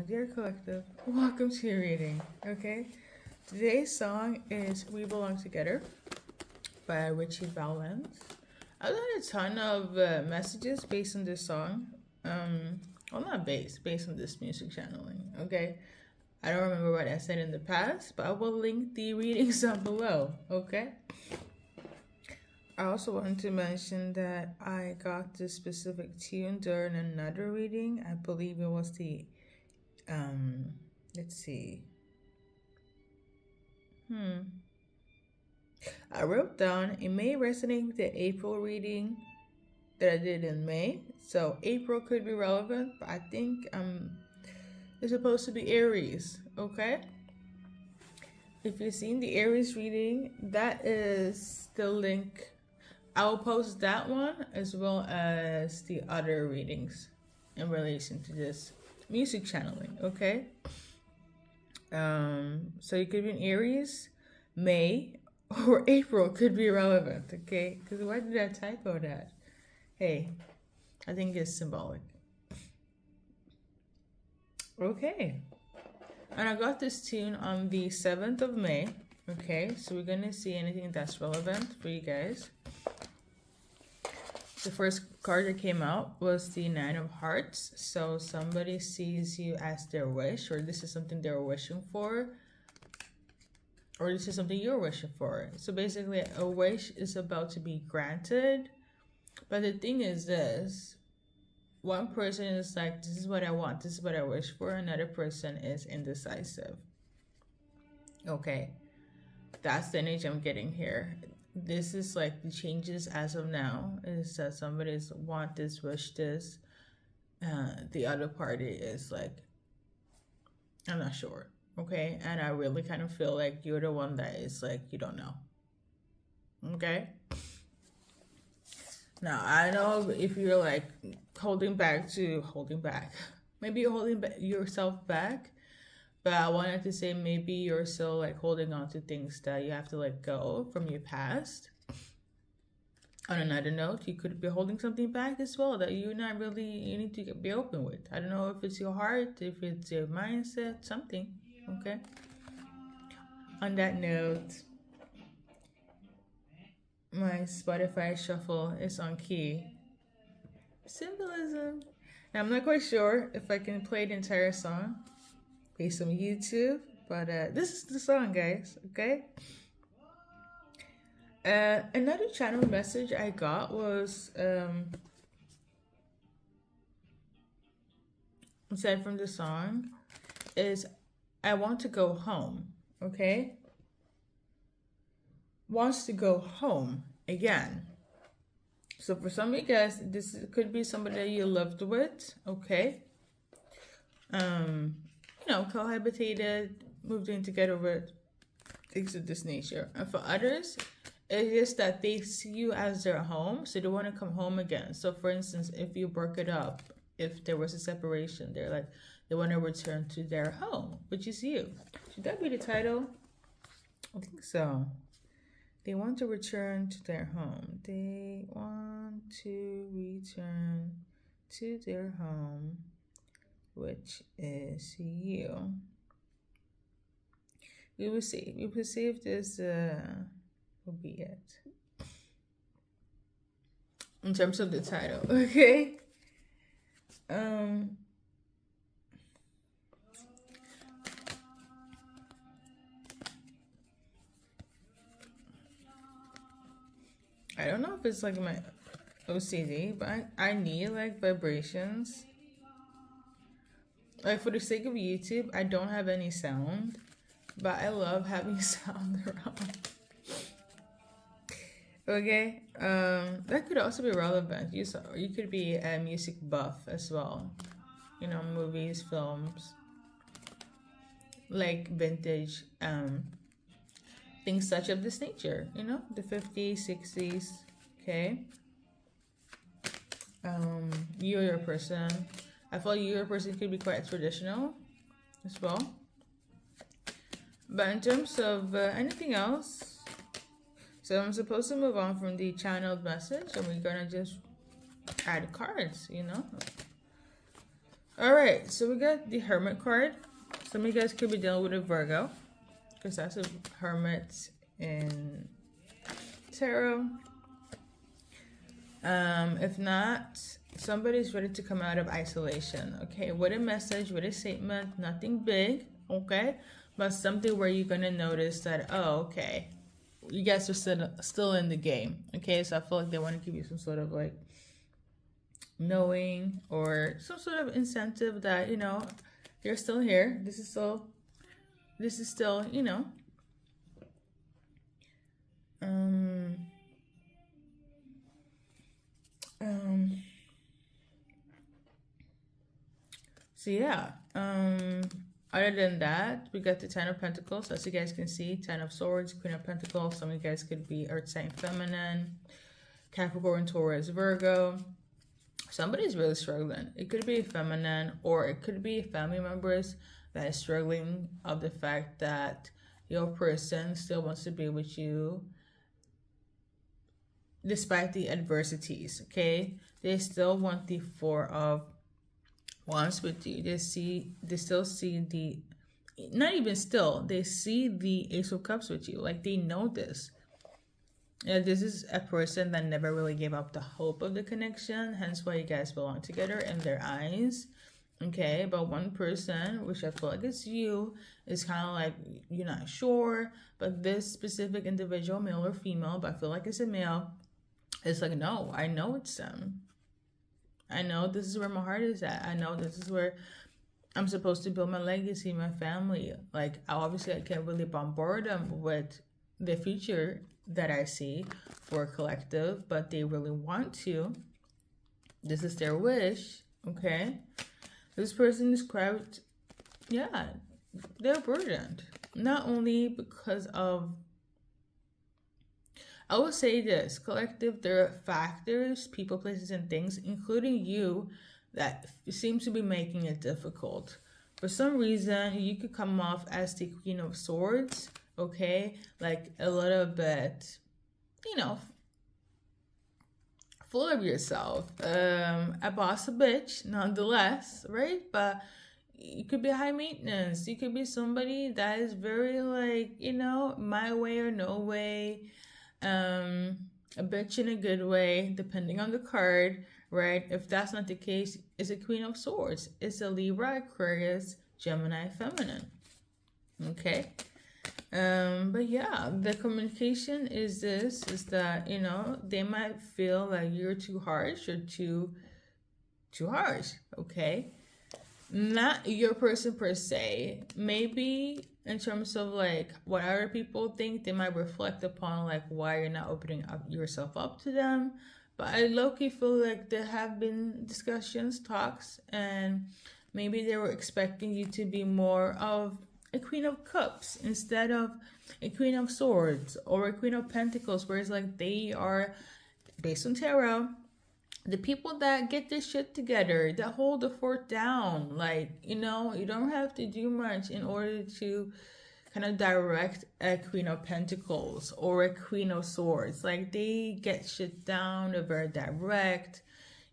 dear collective, welcome to your reading, okay? Today's song is We Belong Together by Richie Valens. I've got a ton of messages based on this song. Well, not based on this music channeling, okay? I don't remember what I said in the past, but I will link the readings down below, okay? I also wanted to mention that I got this specific tune during another reading. I believe it was the, let's see. I wrote down, it may resonate with the April reading that I did in May. So April could be relevant, but I think it's supposed to be Aries, okay? If you've seen the Aries reading, that is the link. I will post that one as well as the other readings in relation to this music channeling, okay? So you could be in Aries, May, or April could be relevant, okay? Because why did I typo that? Hey, I think it's symbolic. Okay. And I got this tune on the 7th of May, okay? So we're going to see anything that's relevant for you guys. The first card that came out was the Nine of Hearts. So somebody sees you as their wish, or this is something they're wishing for, or this is something you're wishing for. So basically, a wish is about to be granted. But the thing is this. One person is like, this is what I want, this is what I wish for. Another person is indecisive. Okay. That's the energy I'm getting here. This is like the changes as of now. Is that somebody's want this, wish this. The other party is like, I'm not sure. Okay. And I really kind of feel like you're the one that is like, you don't know. Okay. Now, I know if you're like holding back, maybe you're holding yourself back, but I wanted to say maybe you're still like holding on to things that you have to let go from your past. On another note, you could be holding something back as well that you need to be open with. I don't know if it's your heart, if it's your mindset, something, okay? On that note, my Spotify shuffle is on key. Symbolism. Now, I'm not quite sure if I can play the entire song based on YouTube, but this is the song, guys, okay? Another channel message I got was, aside from the song, is I want to go home, okay? Wants to go home again. So for some of you guys, this could be somebody that you lived with, okay? Cohabitated, moved in together with, things of this nature. And for others, it's just that they see you as their home, so they want to come home again. So for instance, if you broke it up, if there was a separation, they want to return to their home, which is you. Should that be the title? I think so. They want to return to their home. They want to return to their home, which is you. We will see. We will see if this will be it. In terms of the title, okay? I don't know if it's like my OCD, but I need like vibrations. Like for the sake of YouTube, I don't have any sound, but I love having sound around. Okay, that could also be relevant. You could be a music buff as well. You know, movies, films, like vintage, things such of this nature, you know, the 50s, 60s, okay? You or your person, I feel you or your person could be quite traditional as well. But in terms of anything else, so I'm supposed to move on from the channeled message and we're gonna just add cards, you know? All right, so we got the Hermit card. Some of you guys could be dealing with a Virgo, because that's a Hermit in tarot. If not, somebody's ready to come out of isolation. Okay, with a message, with a statement, nothing big. Okay, but something where you're gonna notice that, oh, okay, you guys are still in the game. Okay, so I feel like they want to give you some sort of like knowing or some sort of incentive that, you know, you're still here. This is still, you know, so yeah, other than that, we got the Ten of Pentacles. As you guys can see, Ten of Swords, Queen of Pentacles. Some of you guys could be Earth sign feminine, Capricorn, Taurus, Virgo. Somebody's really struggling. It could be feminine, or it could be family members that is struggling of the fact that your person still wants to be with you despite the adversities. Okay, they still want the Four of Wands with you. They still see the, not even still, they see the Ace of Cups with you. Like, they know this. Yeah, this is a person that never really gave up the hope of the connection, hence why you guys belong together in their eyes. Okay, but one person, which I feel like it's you, is kind of like, you're not sure, but this specific individual, male or female, but I feel like it's a male, it's like, no, I know it's them. I know this is where my heart is at. I know this is where I'm supposed to build my legacy, my family. Like, obviously, I can't really bombard them with the future that I see for a collective, but they really want to. This is their wish, okay? This person is quite, yeah, they're burdened. Not only because of, I will say this, collective, there are factors, people, places, and things, including you, that seems to be making it difficult. For some reason, you could come off as the Queen of Swords, okay? Like a little bit, you know, full of yourself. A boss, a bitch, nonetheless, right? But you could be high maintenance. You could be somebody that is very like, you know, my way or no way. A bitch in a good way, depending on the card, right? If that's not the case, it's a Queen of Swords. It's a Libra, Aquarius, Gemini, Feminine. Okay. But yeah, the communication is that, you know, they might feel like you're too harsh or too harsh. Okay. Not your person per se. Maybe in terms of like what other people think, they might reflect upon like why you're not opening up yourself up to them. But I low-key feel like there have been discussions, talks, and maybe they were expecting you to be more of a Queen of Cups instead of a Queen of Swords or a Queen of Pentacles, whereas like they are, based on tarot, the people that get this shit together, that hold the fort down. Like, you know, you don't have to do much in order to kind of direct a Queen of Pentacles or a Queen of Swords. Like, they get shit down, they're very direct,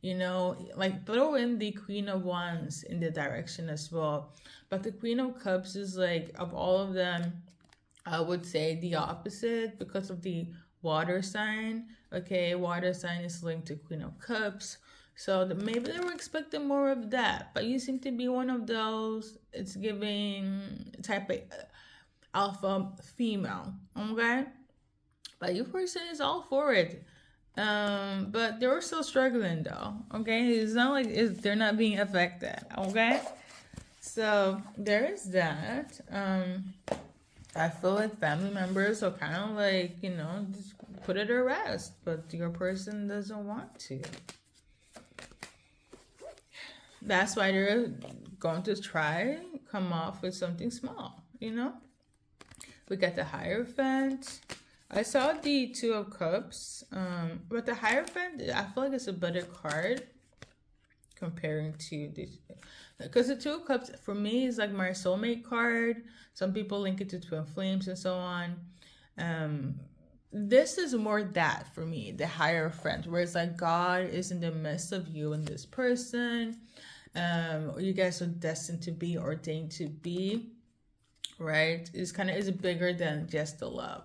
you know, like throw in the Queen of Wands in the direction as well. But the Queen of Cups is like, of all of them, I would say the opposite because of the water sign. Okay, water sign is linked to Queen of Cups. So maybe they were expecting more of that. But you seem to be one of those. It's giving type of alpha female. Okay? But your person is all for it. But they're still struggling though. Okay? It's not like they're not being affected. Okay? So there is that. I feel like family members are kind of like, you know, just put it to rest, but your person doesn't want to. That's why they're going to try come off with something small, you know? We got the Hierophant. I saw the Two of Cups, but the Hierophant, I feel like it's a better card comparing to this. Because the Two of Cups, for me, is like my soulmate card. Some people link it to twin flames and so on. This is more that for me, the Hierophant, where it's like God is in the midst of you and this person. you guys are destined to be, ordained to be, right? It's kind of is bigger than just the love.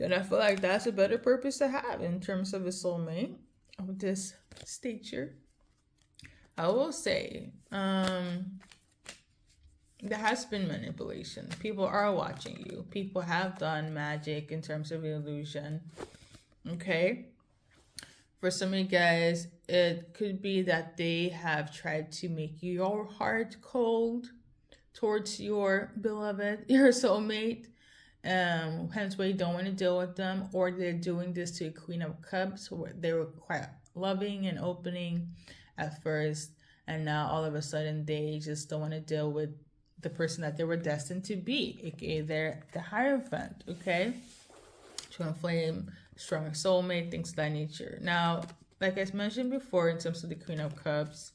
And I feel like that's a better purpose to have in terms of a soulmate of this stature. I will say, there has been manipulation. People are watching you. People have done magic in terms of illusion. Okay? For some of you guys, it could be that they have tried to make your heart cold towards your beloved, your soulmate. Hence why you don't want to deal with them, or they're doing this to a Queen of Cups, where they were quite loving and opening at first, and now all of a sudden they just don't want to deal with the person that they were destined to be, aka they're the Hierophant, okay? To inflame, strong soulmate, things of that nature. Now, like I mentioned before, in terms of the Queen of Cups,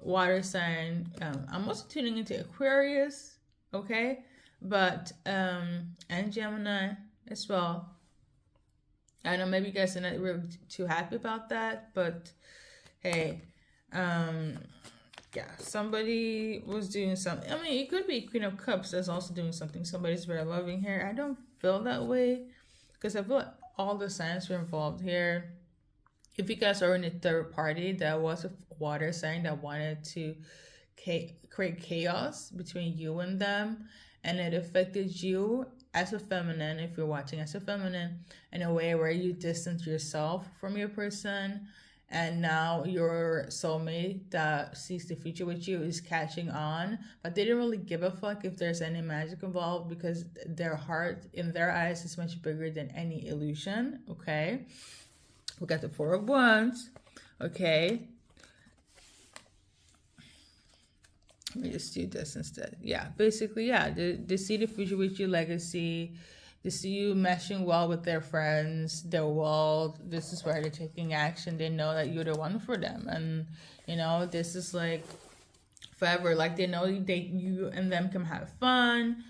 water sign, I'm also tuning into Aquarius, okay? But and Gemini as well. I know maybe you guys are not really too happy about that, but hey, yeah, somebody was doing something. I mean, it could be Queen of Cups that's also doing something. Somebody's very loving here. I don't feel that way, because I feel like all the signs were involved here. If you guys are in a third party, that was a water sign that wanted to create chaos between you and them, and it affected you as a feminine, if you're watching as a feminine, in a way where you distance yourself from your person, and now your soulmate that sees the future with you is catching on, but they didn't really give a fuck if there's any magic involved, because their heart in their eyes is much bigger than any illusion, okay? We got the Four of Wands, okay? Let me just do this instead. Yeah, basically, yeah, they see the future with your legacy. They see you meshing well with their friends, their world. This is where they're taking action. They know that you're the one for them. And, you know, this is like forever. Like, they know you and them can have fun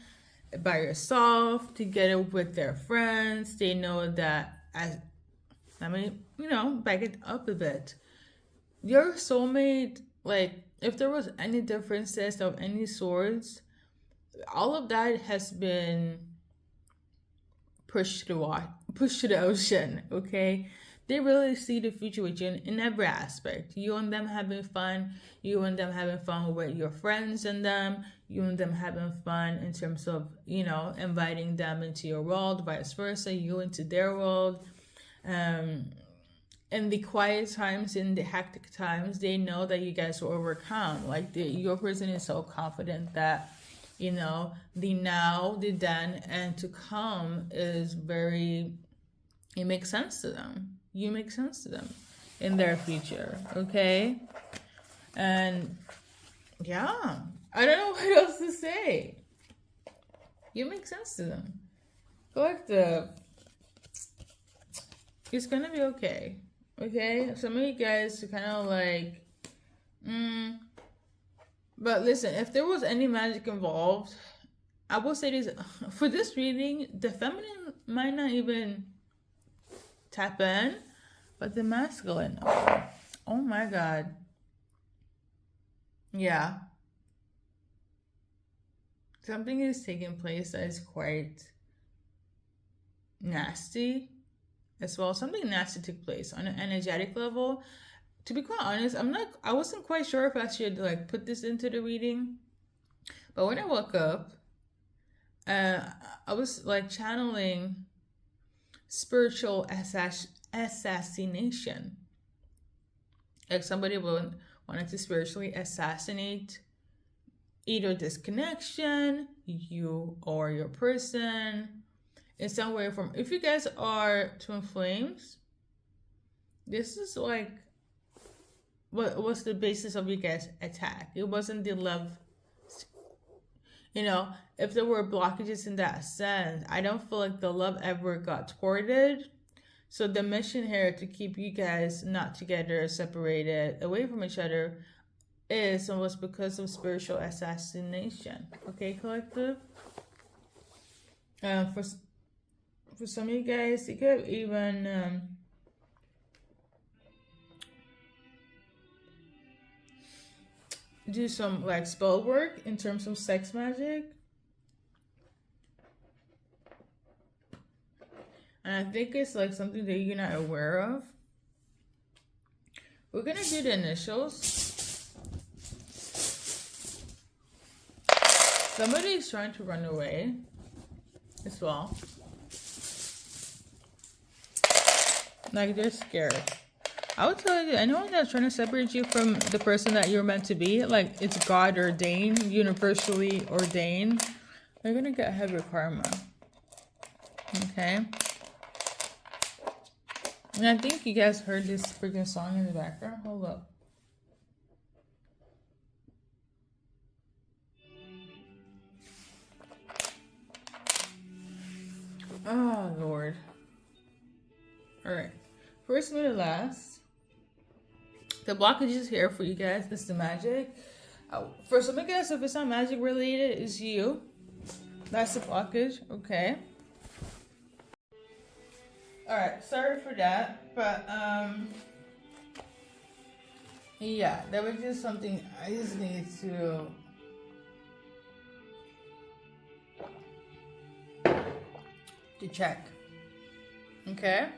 by yourself, together with their friends. They know that, back it up a bit. Your soulmate, like, if there was any differences of any sorts, all of that has been pushed to the ocean, okay? They really see the future with you in every aspect. You and them having fun, you and them having fun with your friends and them, you and them having fun in terms of, inviting them into your world, vice versa, you into their world. In the quiet times, in the hectic times, they know that you guys will overcome. Like, your person is so confident that, the now, the then, and to come is very, it makes sense to them. You make sense to them in their future, okay? And, yeah, I don't know what else to say. You make sense to them. Collective. It's gonna be okay. Okay, some of you guys are kind of like, But listen, if there was any magic involved, I will say this, for this reading, the feminine might not even tap in, but the masculine, oh my God. Yeah. Something is taking place that is quite nasty as well. Something nasty took place on an energetic level. To be quite honest, I wasn't quite sure if I should put this into the reading. But when I woke up, I was channeling spiritual assassination. Like somebody wanted to spiritually assassinate either this connection, you or your person, in some way from. If you guys are twin flames, this is what was the basis of your guys' attack. It wasn't the love. If there were blockages in that sense, I don't feel like the love ever got thwarted. So the mission here to keep you guys not together, separated, away from each other, is and was because of spiritual assassination. Okay, collective? For some of you guys, you could even do some like spell work in terms of sex magic. And I think it's like something that you're not aware of. We're gonna do the initials. Somebody is trying to run away as well. Like they're scared. I would tell you, anyone that's trying to separate you from the person that you're meant to be, like it's God ordained, universally ordained, they're gonna get heavy karma. Okay? And I think you guys heard this freaking song in the background. Hold up. Oh, Lord. Alright. First minute last. The blockage is here for you guys. It's the magic. For some of you guys, if it's not magic related, it's you. That's the blockage. Okay. Alright, sorry for that. But, yeah, that was just something I just need to check. Okay?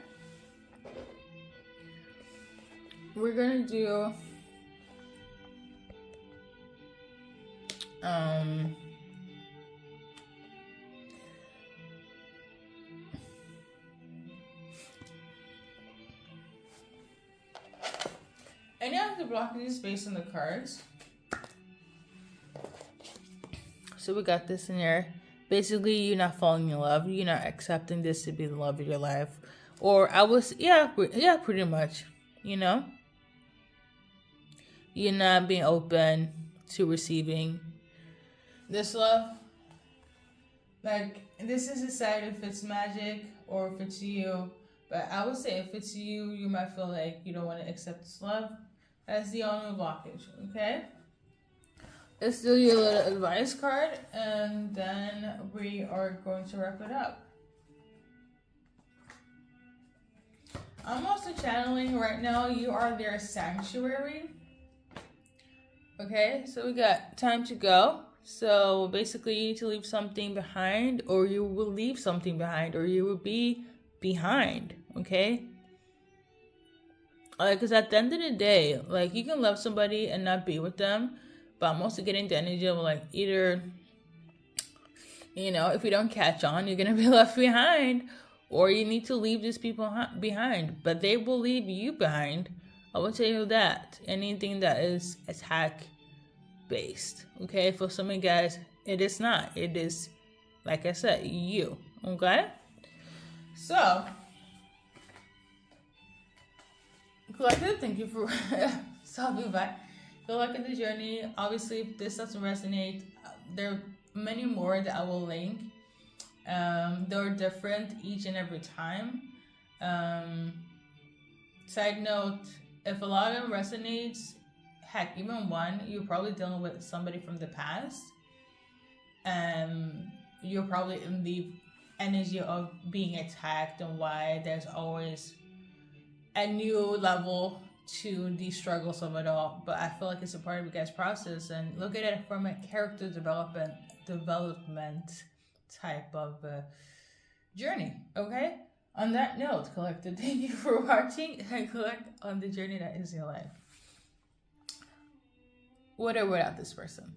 We're gonna do any of the blockages based on the cards. So we got this in there. Basically, you're not falling in love. You're not accepting this to be the love of your life. Or pretty much, you know? You're not being open to receiving this love. Like, this is decided if it's magic or if it's you. But I would say if it's you, you might feel like you don't want to accept this love. That's the only blockage, okay? Let's do your little advice card, and then we are going to wrap it up. I'm also channeling right now, you are their sanctuary. Okay, so we got time to go. So basically you need to leave something behind, or you will leave something behind, or you will be behind, okay? Because at the end of the day, like, you can love somebody and not be with them, but I'm also getting the energy of, like, either, you know, if you don't catch on, you're going to be left behind, or you need to leave these people behind, but they will leave you behind. I will tell you that. Anything that is attack-based, okay? For some of you guys, it is not. It is, like I said, you, okay? So, collective, thank you for stopping by. Good luck in the journey. Obviously, if this doesn't resonate, there are many more that I will link. They're different each and every time. Side note, if a lot of them resonates, heck, even one, you're probably dealing with somebody from the past. You're probably in the energy of being attacked, and why there's always a new level to the struggles of it all. But I feel like it's a part of your guys' process, and look at it from a character development type of journey. Okay, on that note, collective, thank you for watching, and collect on the journey that is your life, with or without this person.